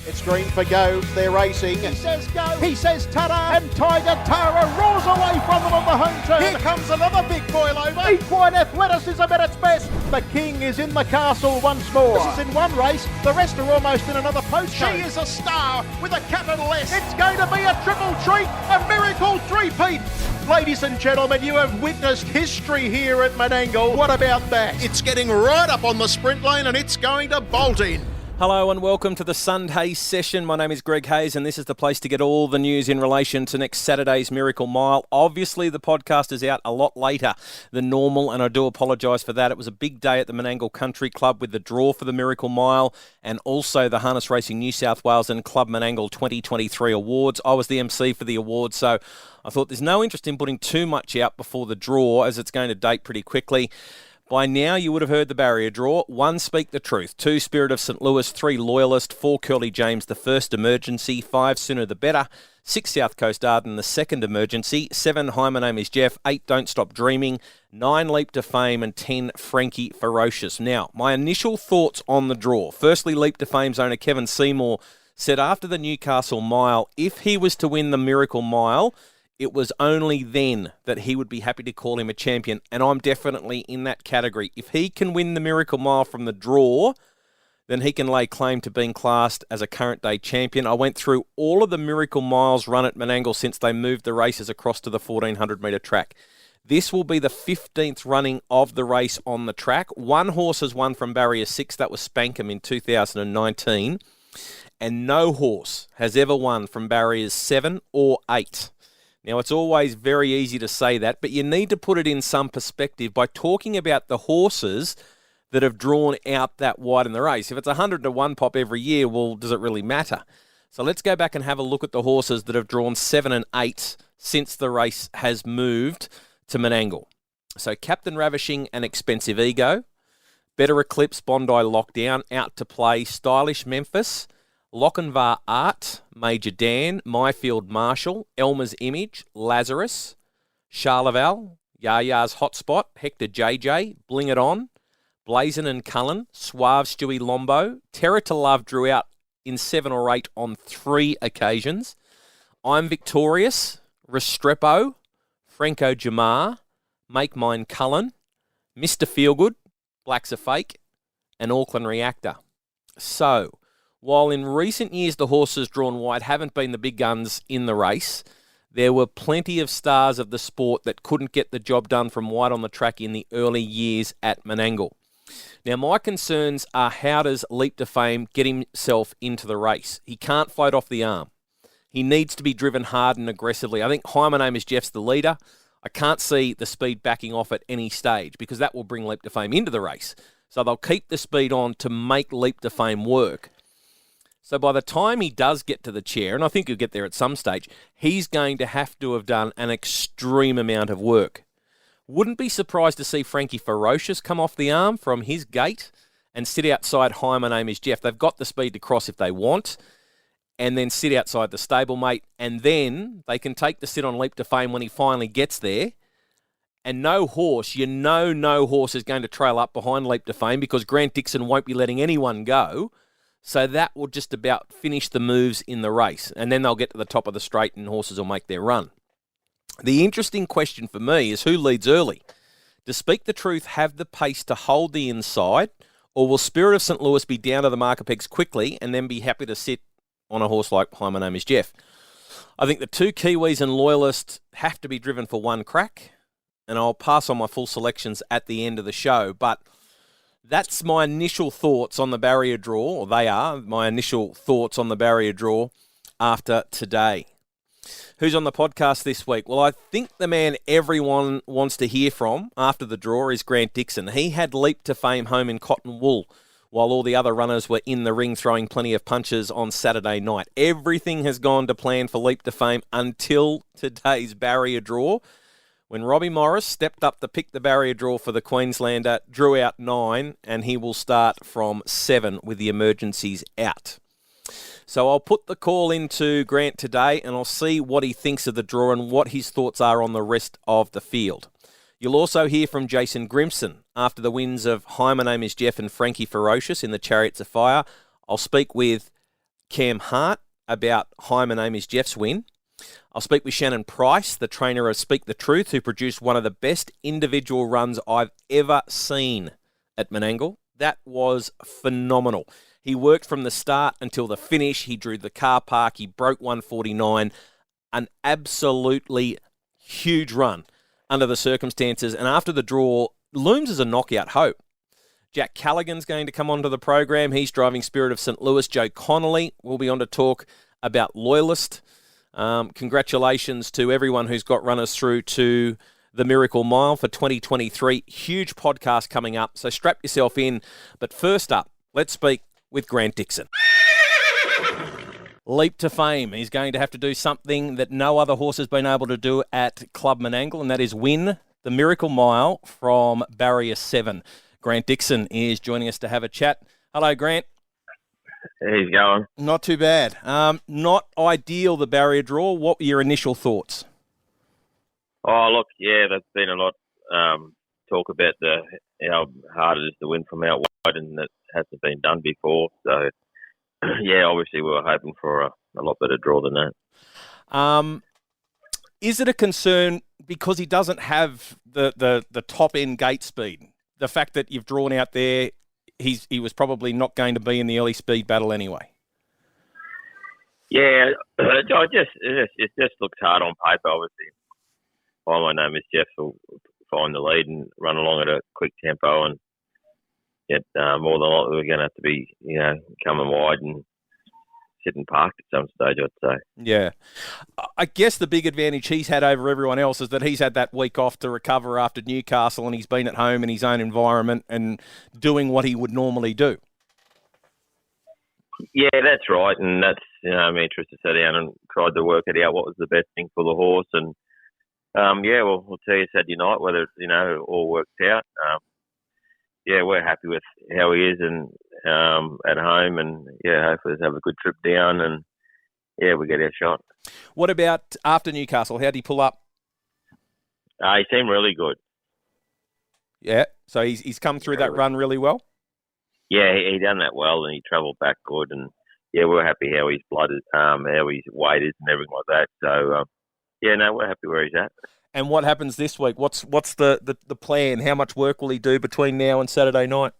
It's green for go. They're racing. He says go. He says ta-da. And Tiger Tara roars away from them on the home turn. Here comes another big boil over. Equine athleticism at its best. The king is in the castle once more. This is in one race. The rest are almost in another postcode. She is a star with a capital S. It's going to be a triple treat. A miracle three-peat. Ladies and gentlemen, you have witnessed history here at Menangle. What about that? It's getting right up on the sprint lane and it's going to bolt in. Hello and welcome to the Sunday session. My name is Greg Hayes and this is the place to get all the news in relation to next Saturday's Miracle Mile. Obviously, the podcast is out a lot later than normal and I do apologise for that. It was a big day at the Menangle Country Club with the draw for the Miracle Mile and also the Harness Racing New South Wales and Club Menangle 2023 awards. I was the MC for the awards, so I thought there's no interest in putting too much out before the draw as it's going to date pretty quickly. By now, you would have heard the barrier draw. 1, Speak the Truth. 2, Spirit of St. Louis. 3, Loyalist. 4, Curly James, the first emergency. 5, Sooner the Better. 6, South Coast Arden, the second emergency. 7, Hi, My Name is Jeff. 8, Don't Stop Dreaming. 9, Leap to Fame. And 10, Frankie Ferocious. Now, my initial thoughts on the draw. Firstly, Leap to Fame's owner Kevin Seymour said after the Newcastle Mile, if he was to win the Miracle Mile, it was only then that he would be happy to call him a champion, and I'm definitely in that category. If he can win the Miracle Mile from the draw, then he can lay claim to being classed as a current-day champion. I went through all of the Miracle Miles run at Menangle since they moved the races across to the 1,400-metre track. This will be the 15th running of the race on the track. One horse has won from Barrier 6, that was Spankham in 2019, and no horse has ever won from Barriers 7 or 8. Now, it's always very easy to say that, but you need to put it in some perspective by talking about the horses that have drawn out that wide in the race. If it's 100 to 1 pop every year, well, does it really matter? So let's go back and have a look at the horses that have drawn 7 and 8 since the race has moved to Menangle. So Captain Ravishing and Expensive Ego, Better Eclipse, Bondi Lockdown, Out to Play, Stylish Memphis, Lochinvar Art, Major Dan, Myfield Marshall, Elmer's Image, Lazarus, Charleval, Yaya's Hotspot, Hector JJ, Bling It On, Blazin and Cullen, Suave Stewie Lombo, Terror to Love drew out in 7 or 8 on 3 occasions, I'm Victorious, Restrepo, Franco Jamar, Make Mine Cullen, Mr. Feelgood, Black's a Fake, and Auckland Reactor. So, while in recent years the horses drawn wide haven't been the big guns in the race, there were plenty of stars of the sport that couldn't get the job done from wide on the track in the early years at Menangle. Now, my concerns are how does Leap to Fame get himself into the race? He can't float off the arm. He needs to be driven hard and aggressively. I think Hi, My Name is Jeff's the leader. I can't see the speed backing off at any stage because that will bring Leap to Fame into the race. So they'll keep the speed on to make Leap to Fame work. So by the time he does get to the chair, and I think he'll get there at some stage, he's going to have to have done an extreme amount of work. Wouldn't be surprised to see Frankie Ferocious come off the arm from his gate and sit outside Hi, My Name is Jeff. They've got the speed to cross if they want, and then sit outside the stablemate, and then they can take the sit on Leap to Fame when he finally gets there. And no horse is going to trail up behind Leap to Fame because Grant Dixon won't be letting anyone go. So that will just about finish the moves in the race. And then they'll get to the top of the straight and horses will make their run. The interesting question for me is who leads early? Does Speak the Truth have the pace to hold the inside? Or will Spirit of St. Louis be down to the marker pegs quickly and then be happy to sit on a horse like Hi, My Name is Jeff? I think the 2 Kiwis and Loyalist have to be driven for one crack. And I'll pass on my full selections at the end of the show. But that's my initial thoughts on the barrier draw, or they are my initial thoughts on the barrier draw after today. Who's on the podcast this week? Well, I think the man everyone wants to hear from after the draw is Grant Dixon. He had Leap to Fame home in cotton wool while all the other runners were in the ring throwing plenty of punches on Saturday night. Everything has gone to plan for Leap to Fame until today's barrier draw, when Robbie Morris stepped up to pick the barrier draw for the Queenslander, drew out 9, and he will start from 7 with the emergencies out. So I'll put the call into Grant today, and I'll see what he thinks of the draw and what his thoughts are on the rest of the field. You'll also hear from Jason Grimson after the wins of Hi, My Name is Jeff and Frankie Ferocious in the Chariots of Fire. I'll speak with Cam Hart about Hi, my name is Jeff's win. I'll speak with Shannon Price, the trainer of Speak the Truth, who produced one of the best individual runs I've ever seen at Menangle. That was phenomenal. He worked from the start until the finish. He drew the car park. He broke 149. An absolutely huge run under the circumstances. And after the draw, looms as a knockout hope. Jack Callaghan's going to come onto the program. He's driving Spirit of St. Louis. Joe Conolly will be on to talk about Loyalist. Congratulations to everyone who's got runners through to the Miracle Mile for 2023. Huge podcast coming up, so strap yourself in. But first up, let's speak with Grant Dixon. Leap to fame. He's going to have to do something that no other horse has been able to do at Club Menangle, and that is win the Miracle Mile from Barrier 7. Grant Dixon is joining us to have a chat. Hello, Grant. How's it going? Not too bad. Not ideal, the barrier draw. What were your initial thoughts? Oh, look, yeah, there's been a lot talk about how hard it is to win from out wide, and that hasn't been done before. So, yeah, obviously we were hoping for a lot better draw than that. Is it a concern because he doesn't have the top-end gate speed? The fact that you've drawn out there, he was probably not going to be in the early speed battle anyway. Yeah, it just looks hard on paper, obviously. Hi, my name is Jeff. Will find the lead and run along at a quick tempo, and yet more than likely we're going to have to be, coming wide and sitting parked at some stage, I'd say. Yeah. I guess the big advantage he's had over everyone else is that he's had that week off to recover after Newcastle, and he's been at home in his own environment and doing what he would normally do. Yeah, that's right, and that's, I'm interested to sit down and tried to work it out what was the best thing for the horse, and we'll tell you Saturday night whether it all works out. We're happy with how he is and at home, and hopefully let's have a good trip down, and we get our shot. What about after Newcastle? How did he pull up? He seemed really good. Yeah, so he's come through that run really well. Yeah, he done that well, and he travelled back good, and we're happy how his blood is, how his weight is, and everything like that. So we're happy where he's at. And what happens this week? What's the plan? How much work will he do between now and Saturday night?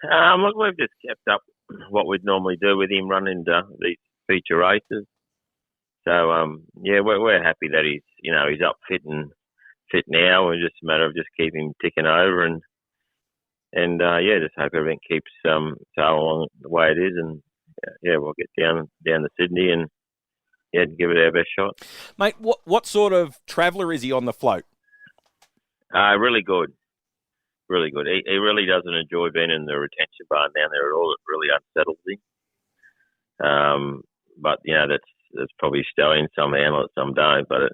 Look, we've just kept up what we'd normally do with him running these feature races. So we're happy that he's up fit now. It's just a matter of just keeping him ticking over and just hope everything keeps sailing along the way it is, and we'll get down to Sydney and give it our best shot. Mate, what sort of traveller is he on the float? Really good. Really good. He really doesn't enjoy being in the retention barn down there at all. It really unsettles him. But that's probably stallion. Some handle it, some don't. But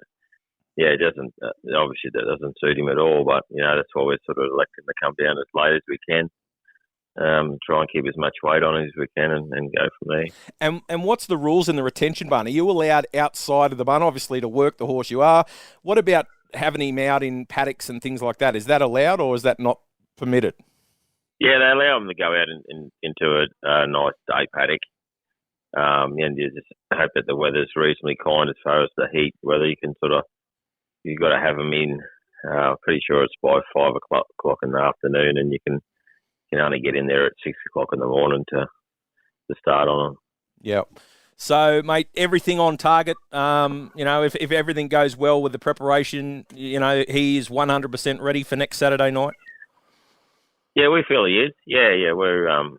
it doesn't. Obviously, that doesn't suit him at all. But that's why we're sort of electing to come down as late as we can. Try and keep as much weight on as we can and go from there. And what's the rules in the retention barn? Are you allowed outside of the barn, obviously, to work the horse you are? What about having him out in paddocks and things like that? Is that allowed or is that not permitted? Yeah, they allow him to go out into a nice day paddock. And you just hope that the weather's reasonably kind as far as the heat, whether you can you've got to have them in, pretty sure it's by 5 o'clock in the afternoon, and you can only get in there at 6 o'clock in the morning to start on them. Yeah. So, mate, everything on target. If everything goes well with the preparation, he is 100% ready for next Saturday night. Yeah, we feel he is. Yeah, we're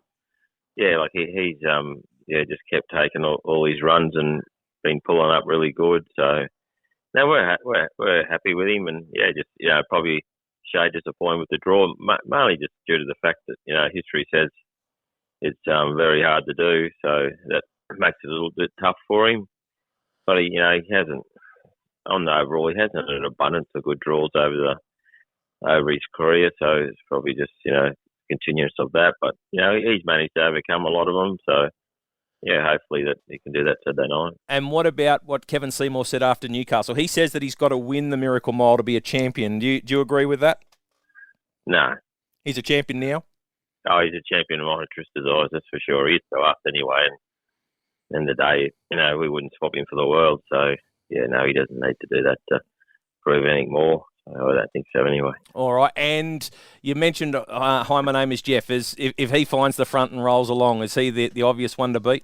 he's just kept taking all his runs and been pulling up really good. So, no, we're happy with him, and probably shade disappointed with the draw, mainly just due to the fact that history says it's very hard to do, so that makes it a little bit tough for him. But he hasn't, on the overall, he hasn't an abundance of good draws over his career, so it's probably just continuance of that. But he's managed to overcome a lot of them, so hopefully that he can do that Saturday night. And what about what Kevin Seymour said after Newcastle? He says that he's got to win the Miracle Mile to be a champion. Do you agree with that? No. He's a champion now? Oh, he's a champion of mine, Trista's eyes, that's for sure. He is to us anyway. And in the day, we wouldn't swap him for the world. So, yeah, no, he doesn't need to do that to prove anything more. I don't think so anyway. All right, and you mentioned, hi, my name is Jeff. If he finds the front and rolls along, is he the obvious one to beat?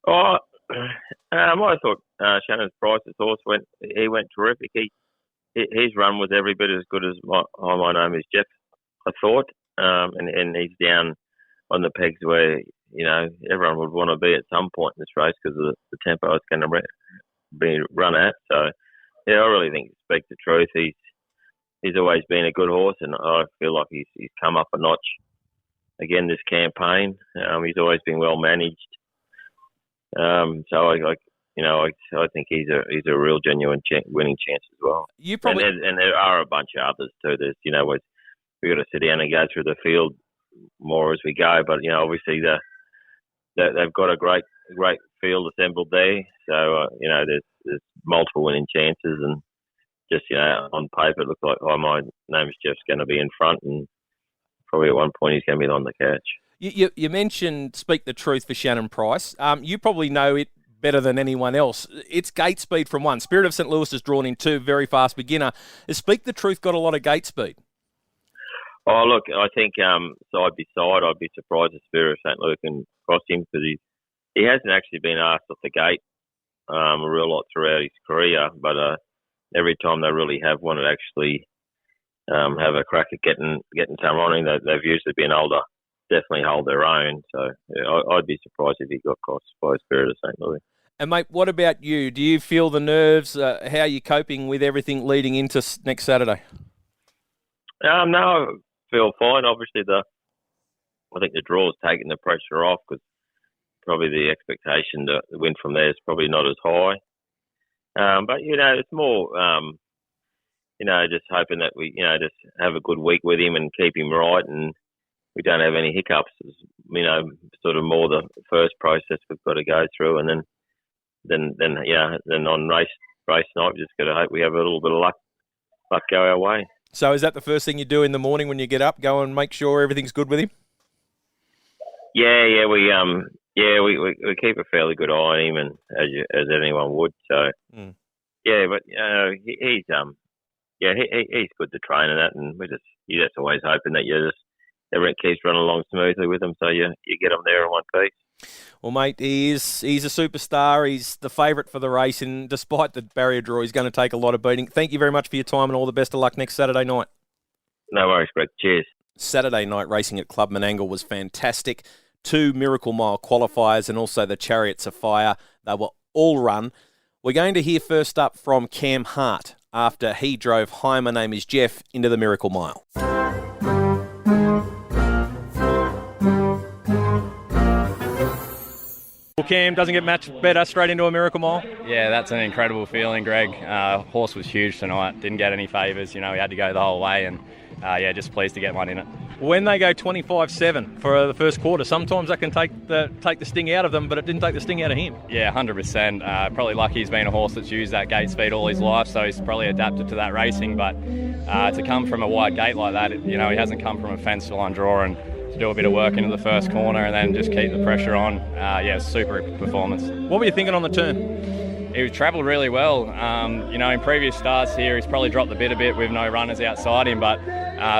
Oh, I thought Shannon Price's horse went terrific. His run was every bit as good as my name is Jeff, I thought. And he's down on the pegs where, everyone would want to be at some point in this race because of the tempo it's going to be run at. So, yeah, I really think, to speak the truth, he's always been a good horse, and I feel like he's come up a notch again this campaign. He's always been well managed. So I think he's a real genuine winning chance as well. And there are a bunch of others too. There's we've got to sit down and go through the field more as we go. But obviously they've got a great field assembled there. So there's multiple winning chances, and just on paper it looks like my name's Jeff's going to be in front, and probably at one point he's going to be on the couch. You mentioned Speak the Truth for Shannon Price. You probably know it better than anyone else. It's gate speed from 1. Spirit of St. Louis is drawn in 2, very fast beginner. Has Speak the Truth got a lot of gate speed? Oh, look, I think side by side, I'd be surprised if Spirit of St. Louis can cross him, because he hasn't actually been asked off the gate a real lot throughout his career, but every time they really have wanted to actually have a crack at getting some on him, they've usually been able to definitely hold their own. So yeah, I'd be surprised if he got crossed by Spirit of St. Louis. And mate, what about you? Do you feel the nerves? How are you coping with everything leading into next Saturday? No, I feel fine. Obviously, I think the draw's taking the pressure off, because probably the expectation to win from there is probably not as high. But it's more just hoping that we just have a good week with him and keep him right, and we don't have any hiccups. Sort of more the first process we've got to go through, and then on race night, we just got to hope we have a little bit of luck go our way. So is that the first thing you do in the morning when you get up? Go and make sure everything's good with him? Yeah, we keep a fairly good eye on him, and as anyone would. So yeah, but he's good to train and that, and you're just always hoping that everything keeps running along smoothly with him, so you get him there in one piece. Well, mate, he's a superstar. He's the favourite for the race, and despite the barrier draw, he's going to take a lot of beating. Thank you very much for your time, and all the best of luck next Saturday night. No worries, Greg. Cheers. Saturday night racing at Club Menangle was fantastic. 2 Miracle Mile qualifiers and also the Chariots of Fire. They were all run. We're going to hear first up from Cam Hart after he drove Hi, My Name is Jeff into the Miracle Mile. Well, Cam, doesn't get much better, straight into a Miracle Mile. Yeah, that's an incredible feeling, Greg. Horse was huge tonight, didn't get any favours, he had to go the whole way, and just pleased to get one in it. When they go 25-7 for the first quarter, sometimes that can take the sting out of them, but it didn't take the sting out of him. Yeah, 100%. Probably lucky he's been a horse that's used that gate speed all his life, so he's probably adapted to that racing, but to come from a wide gate like that, he hasn't come from a fence line draw, and to do a bit of work into the first corner and then just keep the pressure on. Super performance. What were you thinking on the turn? He travelled really well. In previous starts here, he's probably dropped the bit a bit with no runners outside him, but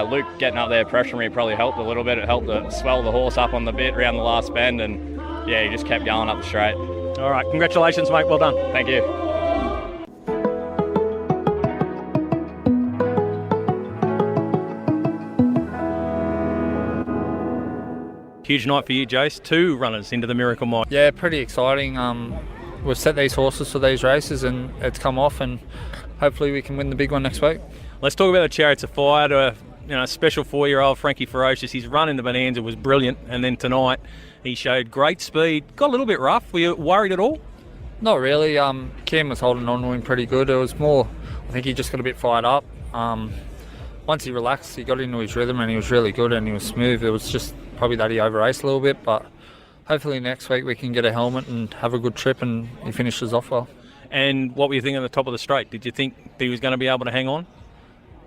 Luke getting up there, pressuring me, probably helped a little bit. It helped to swell the horse up on the bit around the last bend, and he just kept going up the straight. All right, congratulations, mate. Well done. Thank you. Huge night for you, Jace. 2 runners into the Miracle Mile. Yeah, pretty exciting. We've set these horses for these races, and it's come off, and hopefully we can win the big one next week. Let's talk about the Chariots of Fire. To a special 4-year-old Frankie Ferocious. His run in the Bonanza was brilliant, and then tonight he showed great speed. Got a little bit rough. Were you worried at all? Not really. Cam was holding on to him pretty good. It was more, I think he just got a bit fired up. Once he relaxed, he got into his rhythm, and he was really good and he was smooth. It was just probably that he over-raced a little bit, but hopefully next week we can get a helmet and have a good trip, and he finishes off well. And what were you thinking at the top of the straight? Did you think he was going to be able to hang on?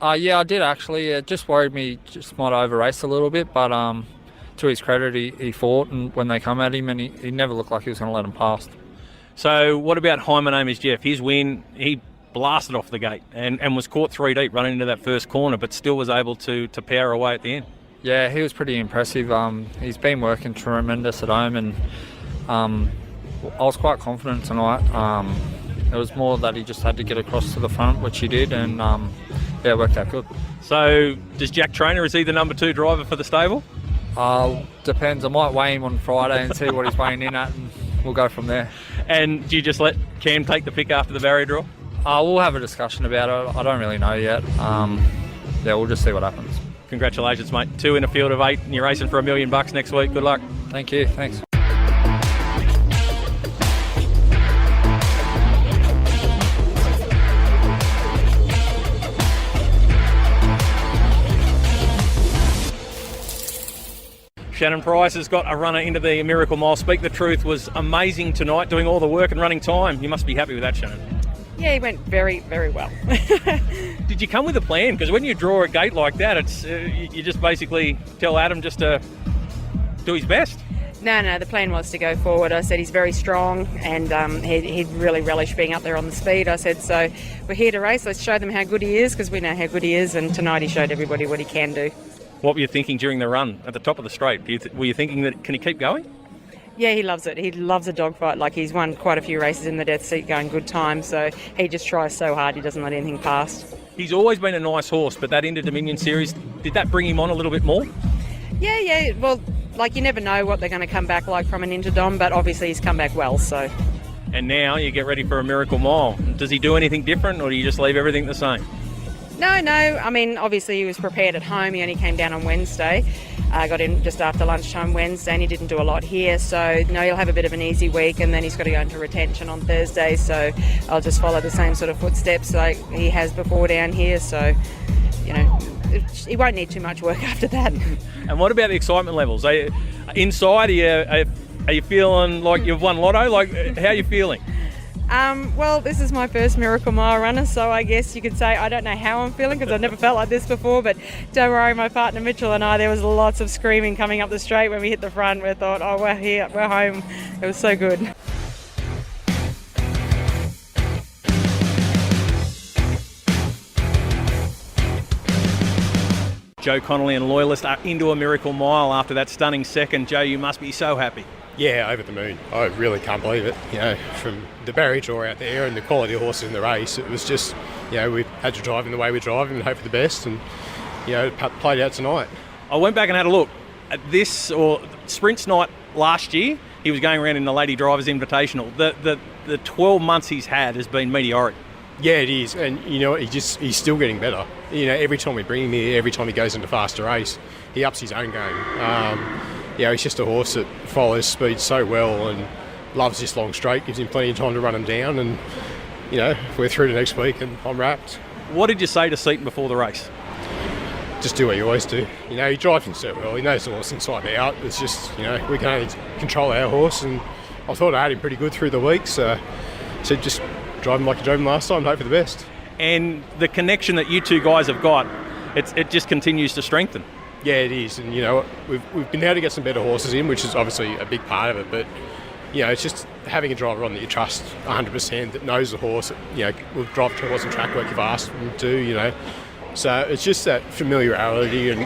Yeah, I did actually. It just worried me, just might over race a little bit, but to his credit, he fought, and when they come at him, and he never looked like he was going to let them past. So what about Hi, my name is Jeff? His win, he blasted off the gate and was caught 3 deep running into that first corner, but still was able to power away at the end. Yeah, he was pretty impressive. He's been working tremendous at home, and I was quite confident tonight. It was more that he just had to get across to the front, which he did, and yeah, it worked out good. So does Jack Trainer, is he the number 2 driver for the stable? Depends. I might weigh him on Friday and see what he's weighing in at, and we'll go from there. And do you just let Cam take the pick after the barrier draw? We'll have a discussion about it. I don't really know yet. Yeah, we'll just see what happens. Congratulations, mate. 2 in a field of 8, and you're racing for $1 million next week. Good luck. Thank you. Thanks. Shannon Price has got a runner into the Miracle Mile. Speak the Truth was amazing tonight, doing all the work and running time. You must be happy with that, Shannon. Yeah, he went very, very well. Did you come with a plan? Because when you draw a gate like that, it's you just basically tell Adam just to do his best. No, the plan was to go forward. I said he's very strong, and he'd really relish being up there on the speed. I said, so we're here to race. Let's show them how good he is, because we know how good he is, and tonight he showed everybody what he can do. What were you thinking during the run at the top of the straight? Were you thinking that can he keep going? Yeah, he loves it. He loves a dogfight. Like, he's won quite a few races in the death seat going good time, so he just tries so hard he doesn't let anything past. He's always been a nice horse, but that Inter Dominion series, did that bring him on a little bit more? Yeah. Well, like, you never know what they're going to come back like from an Interdom, but obviously he's come back well, so. And now you get ready for a Miracle Mile. Does he do anything different, or do you just leave everything the same? No. I mean, obviously he was prepared at home. He only came down on Wednesday. Got in just after lunchtime Wednesday, and he didn't do a lot here. So, no, he'll have a bit of an easy week, and then he's got to go into retention on Thursday. So I'll just follow the same sort of footsteps like he has before down here. So, he won't need too much work after that. And what about the excitement levels? Inside, are you feeling like you've won lotto? Like, how are you feeling? Well, this is my first Miracle Mile runner, so I guess you could say I don't know how I'm feeling, because I've never felt like this before, but don't worry, my partner Mitchell and I, there was lots of screaming coming up the straight when we hit the front. We thought, oh, we're here, we're home. It was so good. Joe Conolly and Loyalist are into a Miracle Mile after that stunning second. Joe, you must be so happy. Yeah, over the moon. I really can't believe it. From the barrier draw out there and the quality of horses in the race, it was just, we had to drive in the way we drive and hope for the best, and, it played out tonight. I went back and had a look at this, or Sprints night last year. He was going around in the Lady Drivers Invitational. The 12 months he's had has been meteoric. Yeah, it is, and he's still getting better. Every time we bring him here, every time he goes into faster race, he ups his own game. He's just a horse that follows speed so well and loves this long straight, gives him plenty of time to run him down, and we're through to next week and I'm wrapped. What did you say to Seaton before the race? Just do what you always do. He drives him so well, he knows the horse inside out. It's just, we can only control our horse, and I thought I had him pretty good through the week, so just drive him like you drove him last time and hope for the best. And the connection that you two guys have got, it just continues to strengthen. Yeah, it is, and we've been able to get some better horses in, which is obviously a big part of it, but it's just having a driver on that you trust 100%, that knows the horse, will drive the horse and track work you've asked them to, so it's just that familiarity and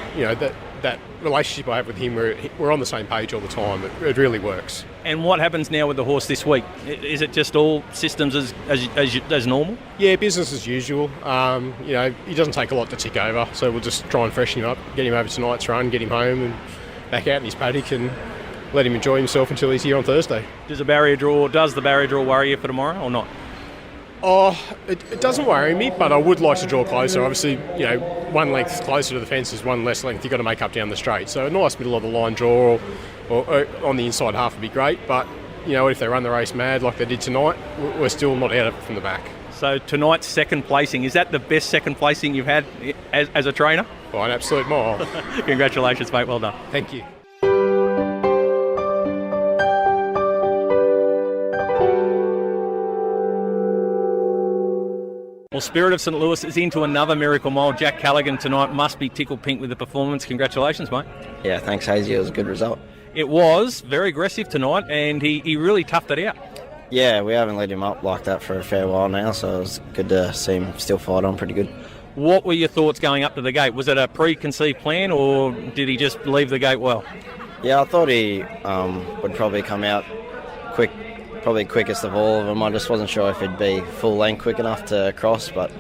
that relationship I have with him, where we're on the same page all the time. It really works. And what happens now with the horse this week? Is it just all systems as normal? Yeah, business as usual. He doesn't take a lot to tick over, so we'll just try and freshen him up, get him over tonight's run, get him home and back out in his paddock, and let him enjoy himself until he's here on Thursday. Does the barrier draw worry you for tomorrow or not? Oh, it doesn't worry me, but I would like to draw closer. Obviously, one length closer to the fence is one less length you've got to make up down the straight. So a nice middle of the line draw or on the inside half would be great. But, if they run the race mad like they did tonight, we're still not out of it from the back. So tonight's second placing, is that the best second placing you've had as a trainer? By an absolute mile. Congratulations, mate. Well done. Thank you. Well, Well, Spirit of St. Louis is into another Miracle Mile. Jack Callaghan tonight must be tickled pink with the performance. Congratulations, mate. Yeah, thanks, Hazy. It was a good result. It was very aggressive tonight, and he really toughed it out. Yeah, we haven't let him up like that for a fair while now, so it was good to see him still fight on pretty good. What were your thoughts going up to the gate? Was it a preconceived plan, or did he just leave the gate well? Yeah, I thought he would probably come out quick, probably quickest of all of them. I just wasn't sure if he'd be full length quick enough to cross, but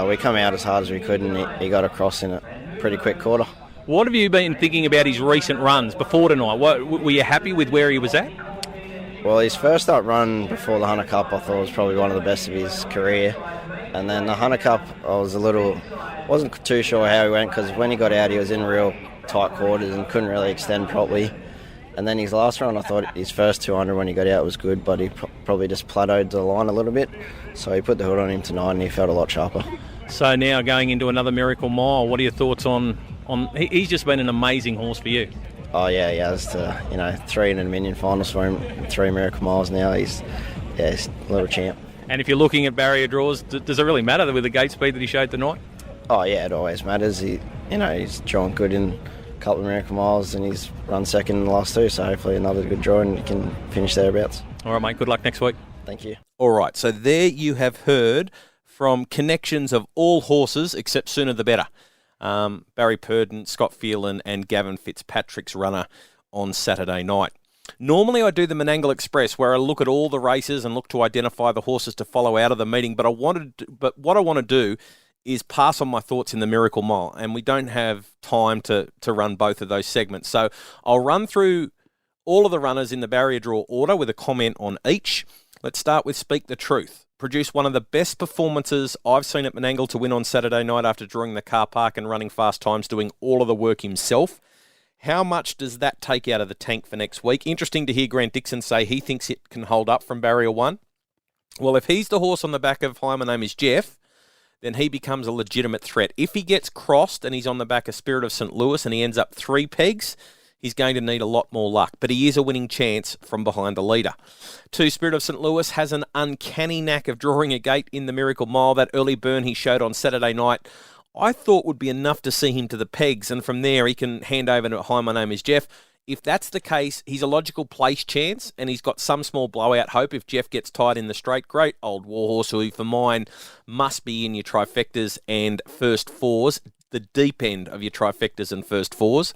we come out as hard as we could, and he got across in a pretty quick quarter. What have you been thinking about his recent runs before tonight? Were you happy with where he was at? Well, his first up run before the Hunter Cup I thought was probably one of the best of his career. And then the Hunter Cup, wasn't too sure how he went, because when he got out he was in real tight quarters and couldn't really extend properly. And then his last run, I thought his first 200 when he got out was good, but he probably just plateaued the line a little bit. So he put the hood on him tonight and he felt a lot sharper. So now going into another Miracle Mile, what are your thoughts on he's just been an amazing horse for you? Oh yeah, he has 3 in a million finals for him, 3 Miracle Miles now. He's a little champ. And if you're looking at barrier draws, does it really matter with the gate speed that he showed tonight? Oh yeah, it always matters. He's drawn good in a couple of Miracle Miles and he's run second in the last 2, so hopefully another good draw and he can finish thereabouts. All right, mate, good luck next week. Thank you. All right, so there you have heard from connections of all horses except Sooner the Better. Barry Purdon, Scott Phelan and Gavin Fitzpatrick's runner on Saturday night. Normally I do the Menangle Express where I look at all the races and look to identify the horses to follow out of the meeting, but what I want to do is pass on my thoughts in the Miracle Mile, and we don't have time to run both of those segments. So I'll run through all of the runners in the barrier draw order with a comment on each. Let's start with Speak the Truth. Produced one of the best performances I've seen at Menangle to win on Saturday night after drawing the car park and running fast times, doing all of the work himself. How much does that take out of the tank for next week? Interesting to hear Grant Dixon say he thinks it can hold up from barrier 1. Well, if he's the horse on the back of Hi, My Name is Jeff, then he becomes a legitimate threat. If he gets crossed and he's on the back of Spirit of St. Louis and he ends up 3 pegs, he's going to need a lot more luck, but he is a winning chance from behind the leader. 2, Spirit of St. Louis has an uncanny knack of drawing a gate in the Miracle Mile. That early burn he showed on Saturday night, I thought would be enough to see him to the pegs, and from there he can hand over to Hi, My Name is Jeff. If that's the case, he's a logical place chance, and he's got some small blowout hope if Jeff gets tied in the straight. Great old warhorse who, for mine, must be in your trifectas and first fours, the deep end of your trifectas and first fours.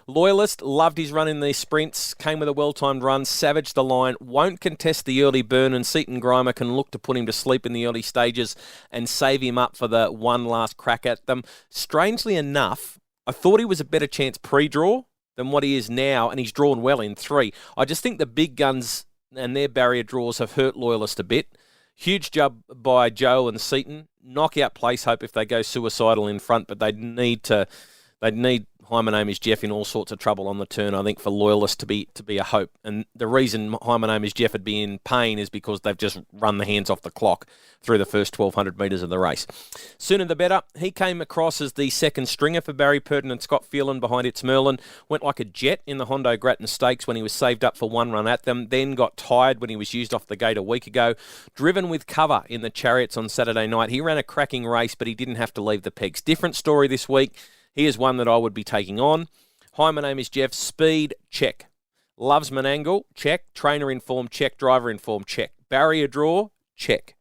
Loyalist loved his run in these sprints, came with a well-timed run, savaged the line, won't contest the early burn, and Seaton Grimer can look to put him to sleep in the early stages and save him up for the one last crack at them. Strangely enough, I thought he was a better chance pre-draw than what he is now, and he's drawn well in 3. I just think the big guns and their barrier draws have hurt Loyalist a bit. Huge job by Joe and Seaton. Knockout place hope if they go suicidal in front, but they'd need Hi, My Name is Jeff in all sorts of trouble on the turn, I think, for Loyalist to be a hope. And the reason Hi, My Name is Jeff would be in pain is because they've just run the hands off the clock through the first 1,200 metres of the race. Sooner the Better. He came across as the second stringer for Barry Purdon and Scott Phelan behind It's Merlin. Went like a jet in the Hondo Grattan Stakes when he was saved up for one run at them. Then got tired when he was used off the gate a week ago. Driven with cover in the Chariots on Saturday night. He ran a cracking race, but he didn't have to leave the pegs. Different story this week. He is one that I would be taking on. Hi, My Name is Jeff. Speed, check. Loves Menangle, check. Trainer informed, check. Driver informed, check. Barrier draw, check.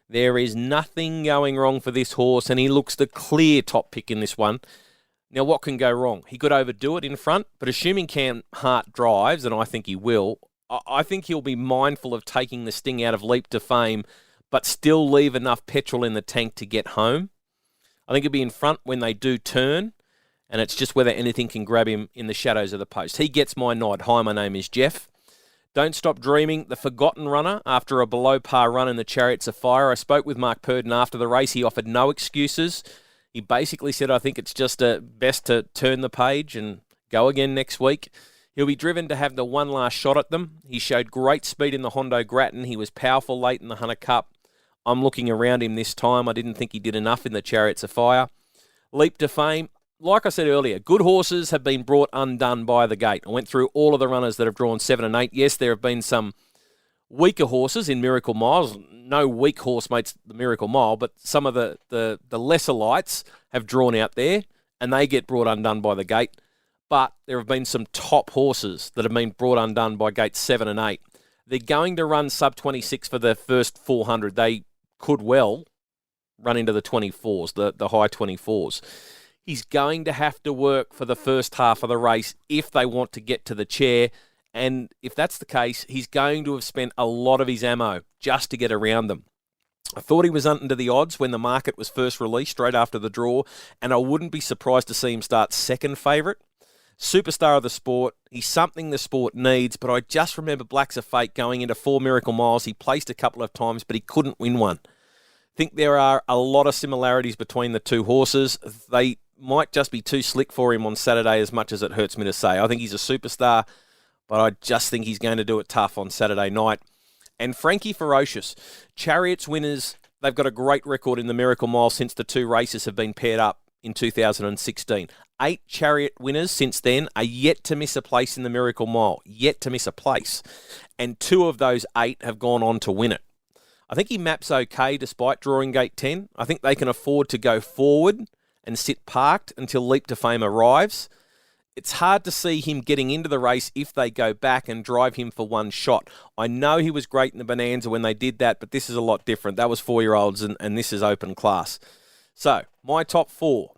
There is nothing going wrong for this horse, and he looks the clear top pick in this one. Now, what can go wrong? He could overdo it in front, but assuming Cam Hart drives, and I think he will, I think he'll be mindful of taking the sting out of Leap to Fame, but still leave enough petrol in the tank to get home. I think he'll be in front when they do turn, and it's just whether anything can grab him in the shadows of the post. He gets my nod. Hi, My Name is Jeff. Don't Stop Dreaming, the forgotten runner after a below-par run in the Chariots of Fire. I spoke with Mark Purdon after the race. He offered no excuses. He basically said, I think it's just best to turn the page and go again next week. He'll be driven to have the one last shot at them. He showed great speed in the Hondo Grattan. He was powerful late in the Hunter Cup. I'm looking around him this time. I didn't think he did enough in the Chariots of Fire. Leap to Fame. Like I said earlier, good horses have been brought undone by the gate. I went through all of the runners that have drawn 7 and 8. Yes, there have been some weaker horses in Miracle Miles. No weak horse makes the Miracle Mile, but some of the lesser lights have drawn out there and they get brought undone by the gate. But there have been some top horses that have been brought undone by gates 7 and 8. They're going to run sub 26 for the first 400. They could well run into the 24s, the high 24s. He's going to have to work for the first half of the race if they want to get to the chair. And if that's the case, he's going to have spent a lot of his ammo just to get around them. I thought he was under the odds when the market was first released straight after the draw, and I wouldn't be surprised to see him start second favourite. Superstar of the sport. He's something the sport needs, but I just remember Blacks of Fate going into 4 Miracle Miles. He placed a couple of times, but he couldn't win one. I think there are a lot of similarities between the two horses. They might just be too slick for him on Saturday, as much as it hurts me to say. I think he's a superstar, but I just think he's going to do it tough on Saturday night. And Frankie Ferocious, Chariot's winners, they've got a great record in the Miracle Mile since the two races have been paired up in 2016. 8 Chariot winners since then are yet to miss a place in the Miracle Mile, yet to miss a place. And 2 of those 8 have gone on to win it. I think he maps okay despite drawing gate 10. I think they can afford to go forward and sit parked until Leap to Fame arrives. It's hard to see him getting into the race if they go back and drive him for one shot. I know he was great in the Bonanza when they did that, but this is a lot different. That was 4-year-olds and this is open class. So, my top 4.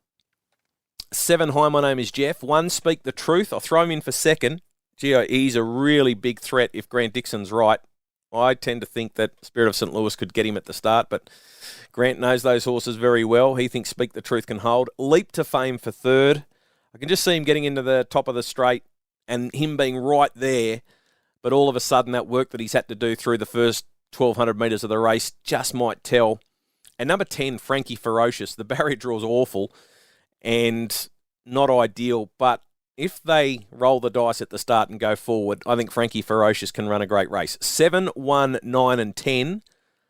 7, Hi, My Name is Jeff. 1, Speak the Truth. I'll throw him in for second. Gee, he's a really big threat if Grant Dixon's right. I tend to think that Spirit of St. Louis could get him at the start, but Grant knows those horses very well. He thinks Speak the Truth can hold. Leap to Fame for 3rd. I can just see him getting into the top of the straight and him being right there, but all of a sudden that work that he's had to do through the first 1,200 metres of the race just might tell. And number 10, Frankie Ferocious. The barrier draw's awful and not ideal, but if they roll the dice at the start and go forward, I think Frankie Ferocious can run a great race. 7, 1, 9 and 10.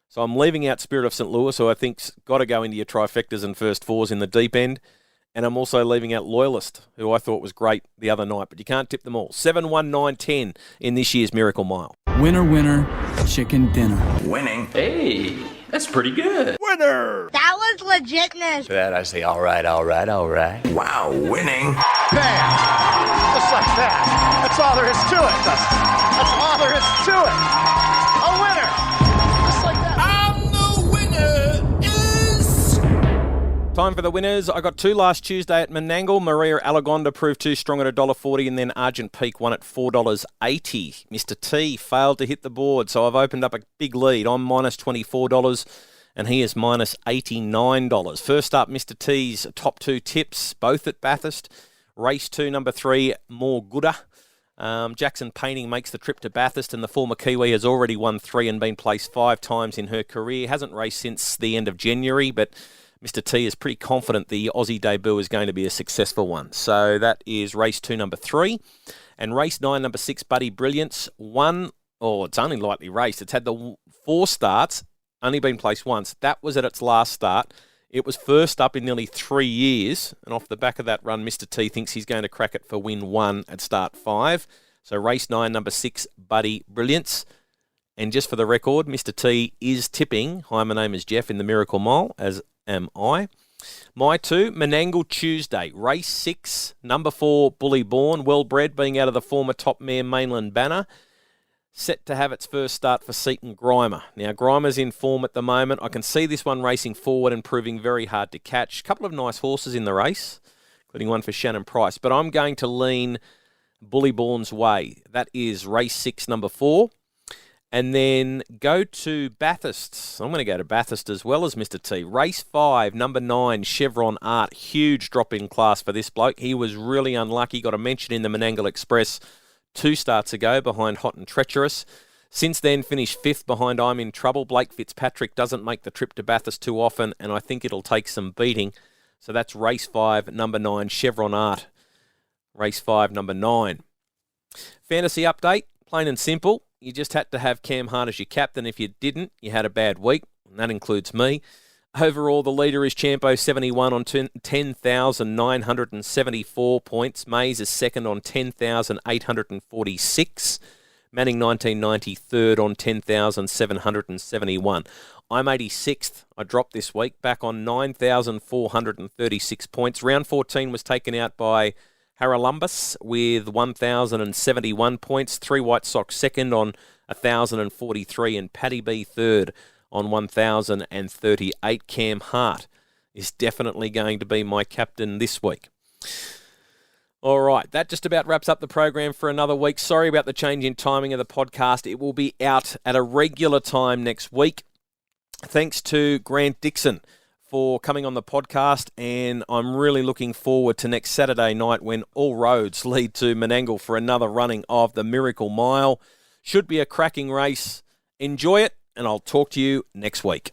So I'm leaving out Spirit of St. Louis, who I think's got to go into your trifectas and first fours in the deep end. And I'm also leaving out Loyalist, who I thought was great the other night, but you can't tip them all. 7, 1, 9, 10 in this year's Miracle Mile. Winner, winner, chicken dinner. Winning. Hey, that's pretty good. Winner! That was legitness. To that I say, all right. Wow, winning. Bam! Just like that. That's all there is to it, Dustin. That's all there is to it. A winner! Just like that. And the winner is... Time for the winners. I got 2 last Tuesday at Menangle. Maria Alagonda proved too strong at $1.40, and then Argent Peak won at $4.80. Mr. T failed to hit the board, so I've opened up a big lead. I'm minus $24, and he is minus $89. First up, Mr. T's top 2 tips, both at Bathurst. Race 2, number 3, More Gooder. Jackson Painting makes the trip to Bathurst, and the former Kiwi has already won 3 and been placed 5 times in her career. Hasn't raced since the end of January, but Mr. T is pretty confident the Aussie debut is going to be a successful one. So that is race 2, number 3. And race 9, number 6, Buddy Brilliance. It's only lightly raced. It's had the 4 starts, only been placed once. That was at its last start. It was first up in nearly 3 years. And off the back of that run, Mr. T thinks he's going to crack it for win 1 at start 5. So race 9, number 6, Buddy Brilliance. And just for the record, Mr. T is tipping Hi, My Name is Jeff in the Miracle Mile, as am I. My 2, Menangle Tuesday. Race 6, number 4, Bully Born. Well bred, being out of the former top mare Mainland Banner. Set to have its first start for Seaton Grimer. Now, Grimer's in form at the moment. I can see this one racing forward and proving very hard to catch. A couple of nice horses in the race, including one for Shannon Price. But I'm going to lean Bully Born's way. That is race 6, number 4. And then go to Bathurst. I'm going to go to Bathurst as well as Mr. T. Race 5, number 9, Chevron Art. Huge drop in class for this bloke. He was really unlucky. Got a mention in the Menangle Express 2 starts ago behind Hot and Treacherous. Since then, finished 5th behind I'm in Trouble. Blake Fitzpatrick doesn't make the trip to Bathurst too often, and I think it'll take some beating. So that's race 5, number 9, Chevron Art. Race 5, number 9. Fantasy update, plain and simple. You just had to have Cam Hart as your captain. If you didn't, you had a bad week, and that includes me. Overall, the leader is Champo 71 on 10,974 points. Mays is second on 10,846. Manning 1990 third on 10,771. I'm 86th. I dropped this week, back on 9,436 points. Round 14 was taken out by Haralambus with 1,071 points. Three White Sox second on 1,043, and Paddy B third on 1,038. Cam Hart is definitely going to be my captain this week. All right, that just about wraps up the program for another week. Sorry about the change in timing of the podcast. It will be out at a regular time next week. Thanks to Grant Dixon for coming on the podcast, and I'm really looking forward to next Saturday night when all roads lead to Menangle for another running of the Miracle Mile. Should be a cracking race. Enjoy it, and I'll talk to you next week.